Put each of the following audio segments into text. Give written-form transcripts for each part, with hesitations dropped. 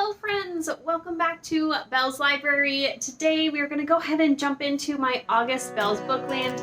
Hello friends, welcome back to Belle's Library. Today we are going to go ahead and jump into my August Belle's Bookland.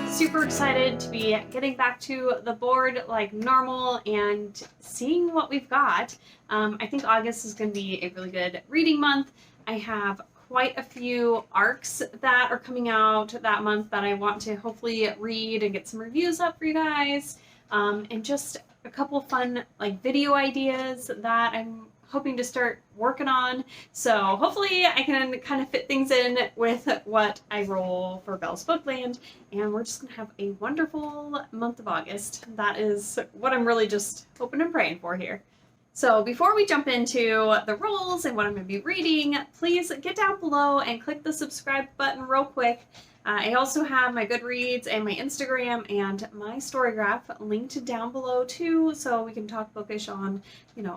Super excited to be getting back to the board like normal and seeing what we've got. I think August is going to be a really good reading month. I have quite a few arcs that are coming out that month that I want to hopefully read and get some reviews up for you guys. And just a couple fun like video ideas that I'm hoping to start working on. So hopefully I can kind of fit things in with what I roll for Belle's Bookland, and we're just gonna have a wonderful month of August. That is what I'm really just hoping and praying for here. So before we jump into the rolls and what I'm going to be reading, please get down below and click the subscribe button real quick. I also have my Goodreads and my Instagram and my Storygraph linked down below too, so we can talk bookish on,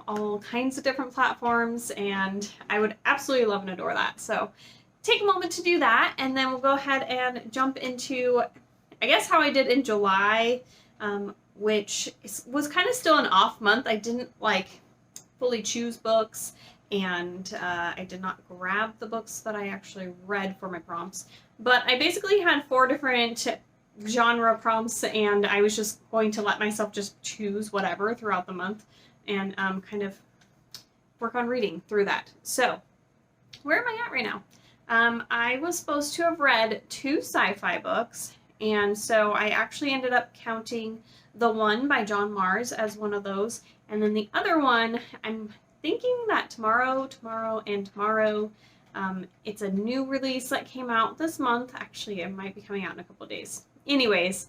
all kinds of different platforms, and I would absolutely love and adore that. So take a moment to do that, and then we'll go ahead and jump into, I guess, how I did in July, which was kind of still an off month. I didn't fully choose books, and I did not grab the books that I actually read for my prompts. But I basically had 4 different genre prompts, and I was just going to let myself just choose whatever throughout the month and kind of work on reading through that. So where am I at right now? I was supposed to have read 2 sci-fi books, and so I actually ended up counting the one by John Mars as one of those, and then the other one, I'm thinking that tomorrow, it's a new release that came out this month. Actually, it might be coming out in a couple of days. Anyways,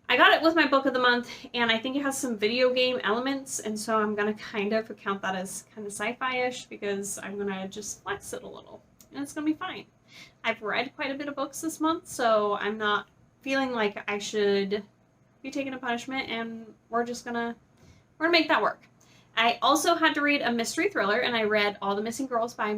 I got it with my book of the month, and I think it has some video game elements, and so I'm going to kind of count that as kind of sci-fi-ish because I'm going to just flex it a little, and it's going to be fine. I've read quite a bit of books this month, so I'm not feeling like I should be taking a punishment, and we're gonna make that work. I also had to read a mystery thriller, and I read All the Missing Girls by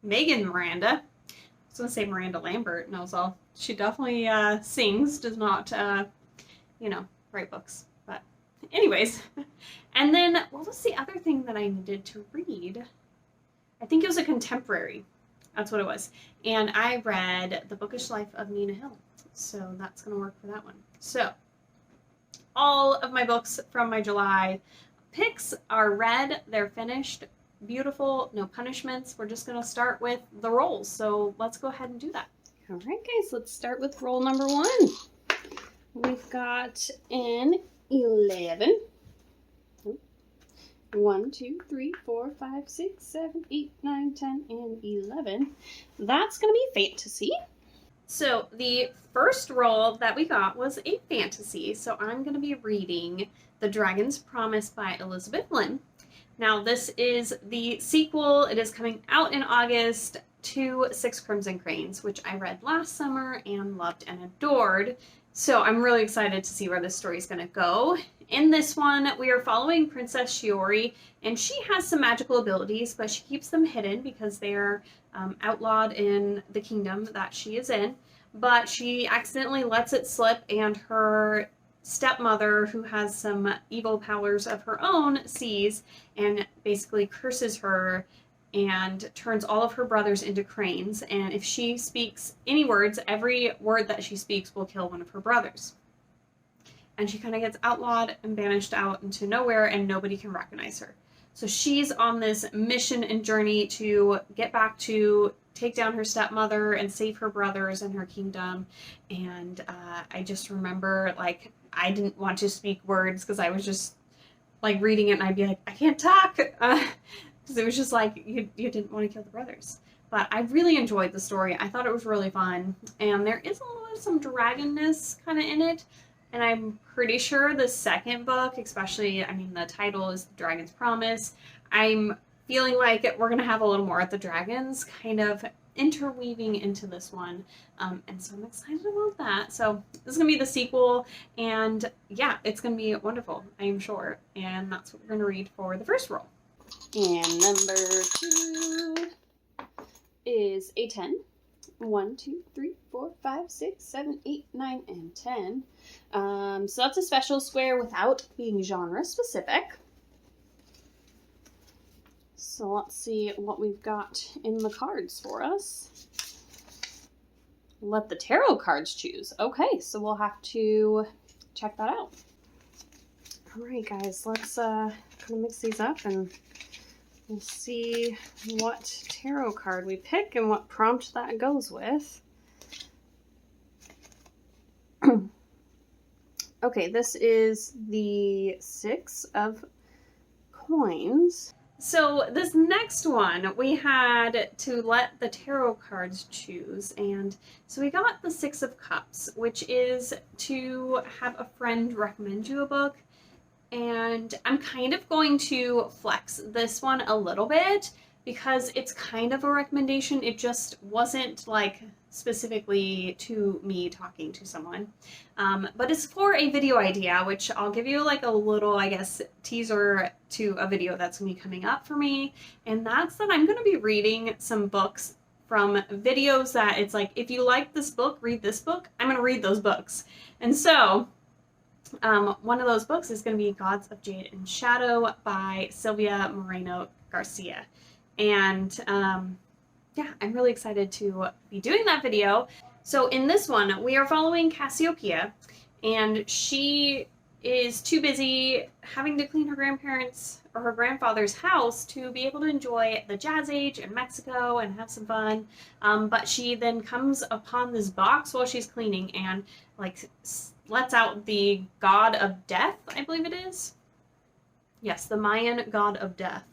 Megan Miranda. I was gonna say Miranda Lambert, no, so she definitely sings, does not write books. But anyways, and then what was the other thing that I needed to read? I think it was a contemporary. That's what it was. And I read The Bookish Life of Nina Hill. So that's going to work for that one. So all of my books from my July picks are read. They're finished. Beautiful. No punishments. We're just going to start with the rolls. So let's go ahead and do that. All right, guys. Let's start with roll number 1. We've got an 11. 1, 2, 3, 4, 5, 6, 7, 8, 9, 10, and 11. That's going to be fantasy. So the first roll that we got was a fantasy. So I'm going to be reading The Dragon's Promise by Elizabeth Lynn. Now this is the sequel. It is coming out in August to 6 Crimson Cranes, which I read last summer and loved and adored. So I'm really excited to see where this story is going to go. In this one, we are following Princess Shiori, and she has some magical abilities, but she keeps them hidden because they're outlawed in the kingdom that she is in. But she accidentally lets it slip, and her stepmother, who has some evil powers of her own, sees and basically curses her and turns all of her brothers into cranes. And if she speaks any words, every word that she speaks will kill one of her brothers. And she kind of gets outlawed and banished out into nowhere, and nobody can recognize her. So she's on this mission and journey to get back to take down her stepmother and save her brothers and her kingdom. And I just remember, I didn't want to speak words because I was just reading it, and I'd be like, I can't talk. Because it was just you didn't want to kill the brothers. But I really enjoyed the story. I thought it was really fun. And there is a little bit of some dragonness kind of in it. And I'm pretty sure the second book, especially, the title is The Dragon's Promise. I'm feeling like we're going to have a little more of the dragons kind of interweaving into this one. And so I'm excited about that. So this is going to be the sequel. And yeah, it's going to be wonderful, I am sure. And that's what we're going to read for the first roll. And number 2 is a 10. 1, 2, 3, 4, 5, 6, 7, 8, 9, and 10. So that's a special square without being genre specific. So let's see what we've got in the cards for us. Let the tarot cards choose. Okay, so we'll have to check that out. All right, guys, let's kind of mix these up and we'll see what tarot card we pick and what prompt that goes with. Okay, this is the 6 of Coins. So this next one, we had to let the tarot cards choose, and so we got the 6 of Cups, which is to have a friend recommend you a book, and I'm kind of going to flex this one a little bit because it's kind of a recommendation. It just wasn't like specifically to me talking to someone, but it's for a video idea, which I'll give you like a little, I guess, teaser to a video that's gonna be coming up for me, and that's that I'm gonna be reading some books from videos that it's like, if you like this book, read this book. I'm gonna read those books. And so one of those books is going to be Gods of Jade and Shadow by Silvia Moreno Garcia. And yeah, I'm really excited to be doing that video. So in this one, we are following Cassiopeia, and she is too busy having to clean her grandparents' or her grandfather's house to be able to enjoy the jazz age in Mexico and have some fun. But she then comes upon this box while she's cleaning and like lets out the god of death, I believe it is. Yes, the Mayan god of death.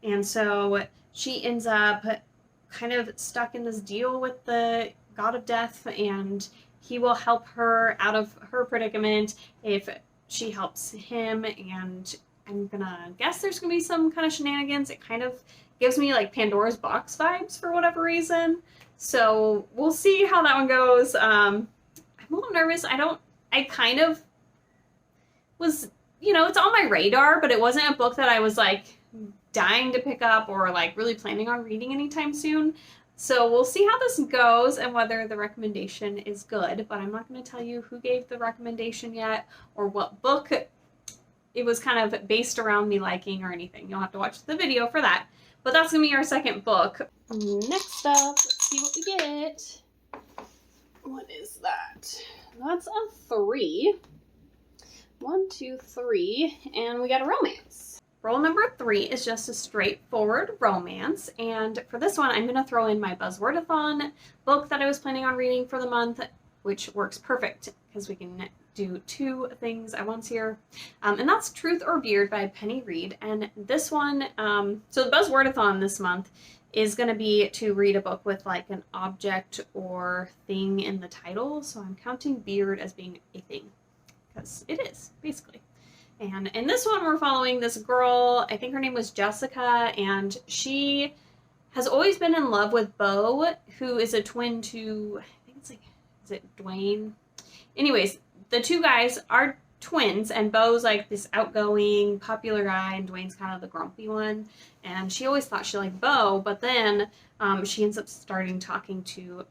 And so she ends up kind of stuck in this deal with the god of death, and he will help her out of her predicament if she helps him. And I'm gonna guess there's gonna be some kind of shenanigans. It kind of gives me like Pandora's Box vibes for whatever reason. So we'll see how that one goes. I'm a little nervous. I kind of was, you know, it's on my radar, but it wasn't a book that I was like dying to pick up or like really planning on reading anytime soon. So we'll see how this goes and whether the recommendation is good, but I'm not going to tell you who gave the recommendation yet or what book it was kind of based around me liking or anything. You'll have to watch the video for that. But that's going to be our second book. Next up, let's see what we get. What is that? That's a 3. 1, 2, 3, and we got a romance. Roll number 3 is just a straightforward romance, and for this one I'm going to throw in my Buzzwordathon book that I was planning on reading for the month, which works perfect because we can do 2 things at once here, and that's Truth or Beard by Penny Reed. And this one, so the Buzzwordathon this month is going to be to read a book with like an object or thing in the title, so I'm counting beard as being a thing because it is basically. And in this one we're following this girl, I think her name was Jessica, and she has always been in love with Beau, who is a twin to, I think it's like, is it Dwayne? Anyways, the 2 guys are twins, and Beau's like this outgoing, popular guy, and Dwayne's kind of the grumpy one. And she always thought she liked Beau, but then she ends up starting talking to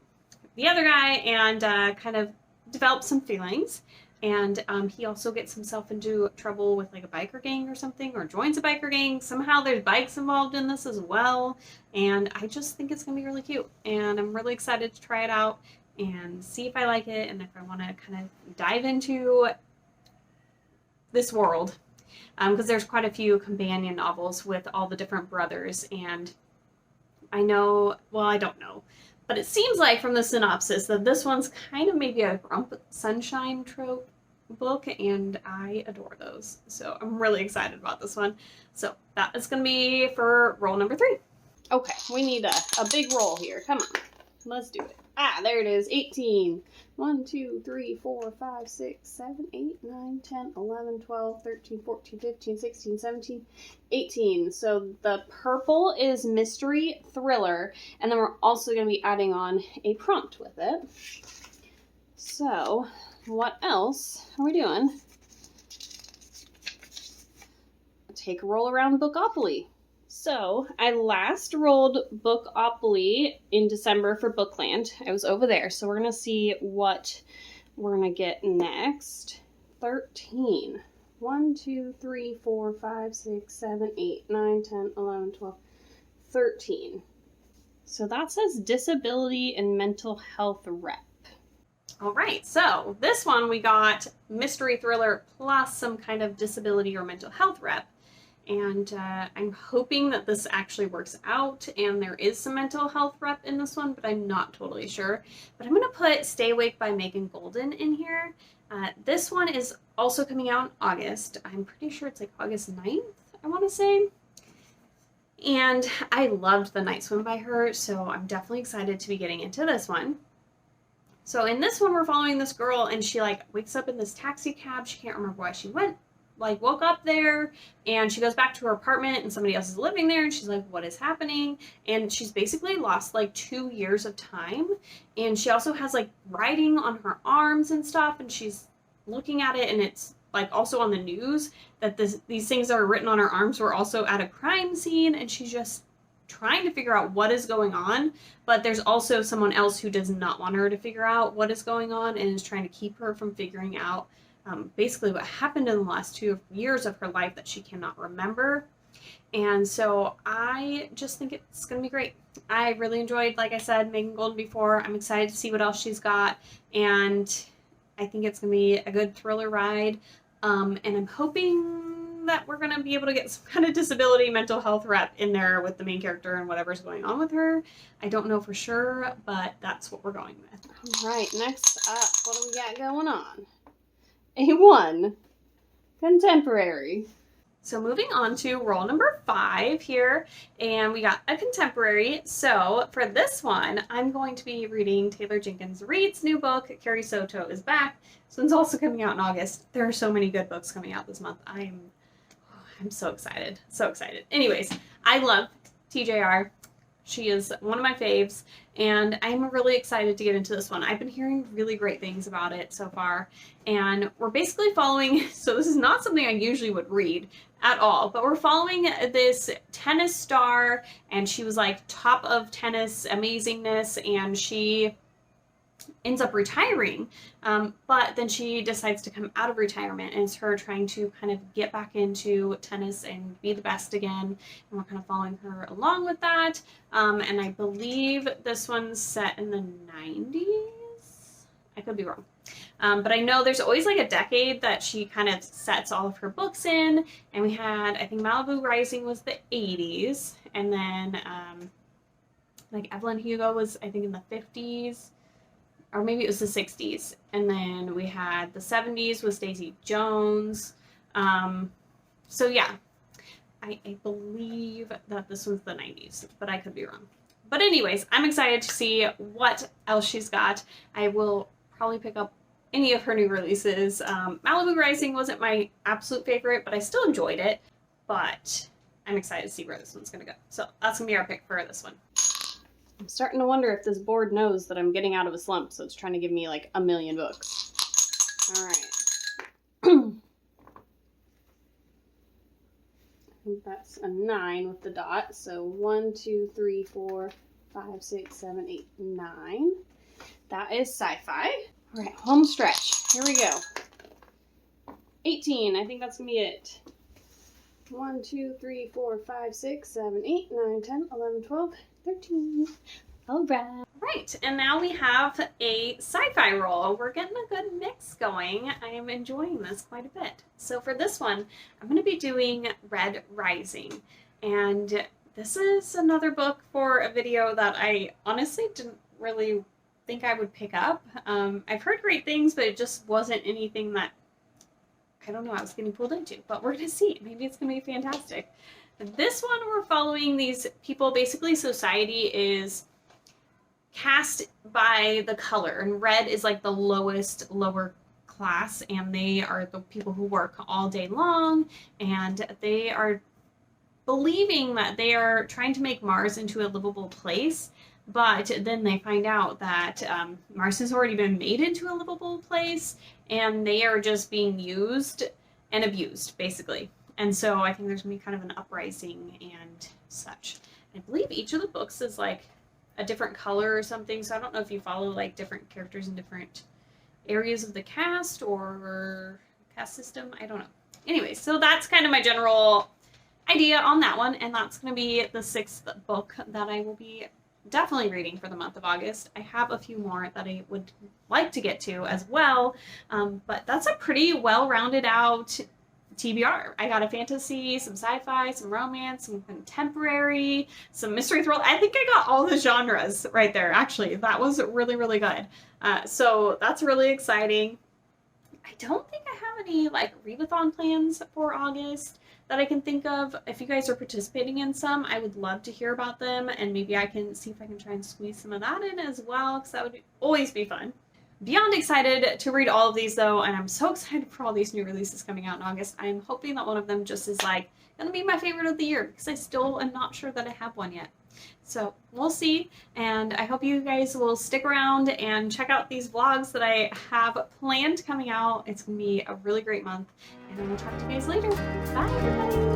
the other guy and kind of develops some feelings. And he also gets himself into trouble with like a biker gang or something, or joins a biker gang. Somehow there's bikes involved in this as well. And I just think it's going to be really cute. And I'm really excited to try it out and see if I like it and if I want to kind of dive into this world. Because there's quite a few companion novels with all the different brothers, and I know, well, I don't know, but it seems like from the synopsis that this one's kind of maybe a grump sunshine trope book, and I adore those. So I'm really excited about this one. So that is going to be for roll number 3. Okay, we need a big roll here. Come on, let's do it. Ah, there it is, 18. 1, 2, 3, 4, 5, 6, 7, 8, 9, 10, 11, 12, 13, 14, 15, 16, 17, 18. So the purple is mystery thriller, and then we're also going to be adding on a prompt with it. So what else are we doing? Take a roll around Bookopoly. So I last rolled Bookopoly in December for Bookland. I was over there, so we're gonna see what we're gonna get next. 13. 1, 2, 3, 4, 5, 6, 7, 8, 9, 10, 11, 12, 13. So that says disability and mental health rep. All right, so this one we got mystery thriller plus some kind of disability or mental health rep. And I'm hoping that this actually works out and there is some mental health rep in this one, but I'm not totally sure. But I'm going to put Stay Awake by Megan Golden in here. This one is also coming out in August. I'm pretty sure it's like August 9th, I want to say. And I loved The Night Swim by her, so I'm definitely excited to be getting into this one. So in this one, we're following this girl and she like wakes up in this taxi cab. She can't remember why she woke up there, and she goes back to her apartment and somebody else is living there and she's like, what is happening? And she's basically lost like 2 years of time, and she also has like writing on her arms and stuff, and she's looking at it and it's like also on the news that these things that are written on her arms were also at a crime scene, and she's just trying to figure out what is going on, but there's also someone else who does not want her to figure out what is going on and is trying to keep her from figuring out basically what happened in the last 2 years of her life that she cannot remember. And so I just think it's going to be great. I really enjoyed, like I said, Megan Golden before. I'm excited to see what else she's got, and I think it's going to be a good thriller ride. And I'm hoping that we're going to be able to get some kind of disability mental health rep in there with the main character and whatever's going on with her. I don't know for sure, but that's what we're going with. All right, next up, what do we got going on? A1, contemporary. So moving on to roll number 5 here, and we got a contemporary. So for this one, I'm going to be reading Taylor Jenkins Reid's new book, Carrie Soto is Back. This one's also coming out in August. There are so many good books coming out this month. I'm so excited, so excited. Anyways, I love TJR. She is one of my faves, and I'm really excited to get into this one. I've been hearing really great things about it so far, and we're basically following, so this is not something I usually would read at all, but we're following this tennis star, and she was like top of tennis amazingness, and she ends up retiring, but then she decides to come out of retirement, and it's her trying to kind of get back into tennis and be the best again, and we're kind of following her along with that. And I believe this one's set in the 90s. I could be wrong. But I know there's always like a decade that she kind of sets all of her books in, and we had, I think Malibu Rising was the 80s, and then like Evelyn Hugo was, I think, in the 50s, or maybe it was the 60s, and then we had the 70s was Daisy Jones. So yeah, I believe that this one's the 90s, but I could be wrong. But anyways, I'm excited to see what else she's got. I will probably pick up any of her new releases. Malibu Rising wasn't my absolute favorite, but I still enjoyed it. But I'm excited to see where this one's going to go. So that's going to be our pick for this one. I'm starting to wonder if this board knows that I'm getting out of a slump, so it's trying to give me like a million books. All right. I think that's a 9 with the dot. So 1, 2, 3, 4, 5, 6, 7, 8, 9. That is sci-fi. All right, home stretch. Here we go. 18. I think that's going to be it. 1, 2, 3, 4, 5, 6, 7, 8, 9, 10, 11, 12, 13. All right, and now we have a sci-fi roll. We're getting a good mix going. I am enjoying this quite a bit. So for this one, I'm going to be doing Red Rising. And this is another book for a video that I honestly didn't really think I would pick up. I've heard great things, but it just wasn't anything that, I don't know, I was getting pulled into. But we're going to see. Maybe it's going to be fantastic. This one, we're following these people. Basically, society is cast by the color, and red is like the lower class, and they are the people who work all day long, and they are believing that they are trying to make Mars into a livable place, but then they find out that Mars has already been made into a livable place, and they are just being used and abused, basically. And so I think there's going to be kind of an uprising and such. I believe each of the books is like a different color or something, so I don't know if you follow like different characters in different areas of the cast or cast system. I don't know. Anyway, so that's kind of my general idea on that one, and that's going to be the 6th book that I will be definitely reading for the month of August. I have a few more that I would like to get to as well, but that's a pretty well-rounded out TBR. I got a fantasy, some sci-fi, some romance, some contemporary, some mystery thriller. I think I got all the genres right there, actually. That was really, really good. So that's really exciting. I don't think I have any like readathon plans for August that I can think of. If you guys are participating in some, I would love to hear about them, and maybe I can see if I can try and squeeze some of that in as well, because that would always be fun. Beyond excited to read all of these though, and I'm so excited for all these new releases coming out in August. I'm hoping that one of them just is like gonna be my favorite of the year, because I still am not sure that I have one yet. So we'll see, and I hope you guys will stick around and check out these vlogs that I have planned coming out. It's gonna be a really great month, and I will talk to you guys later. Bye everybody!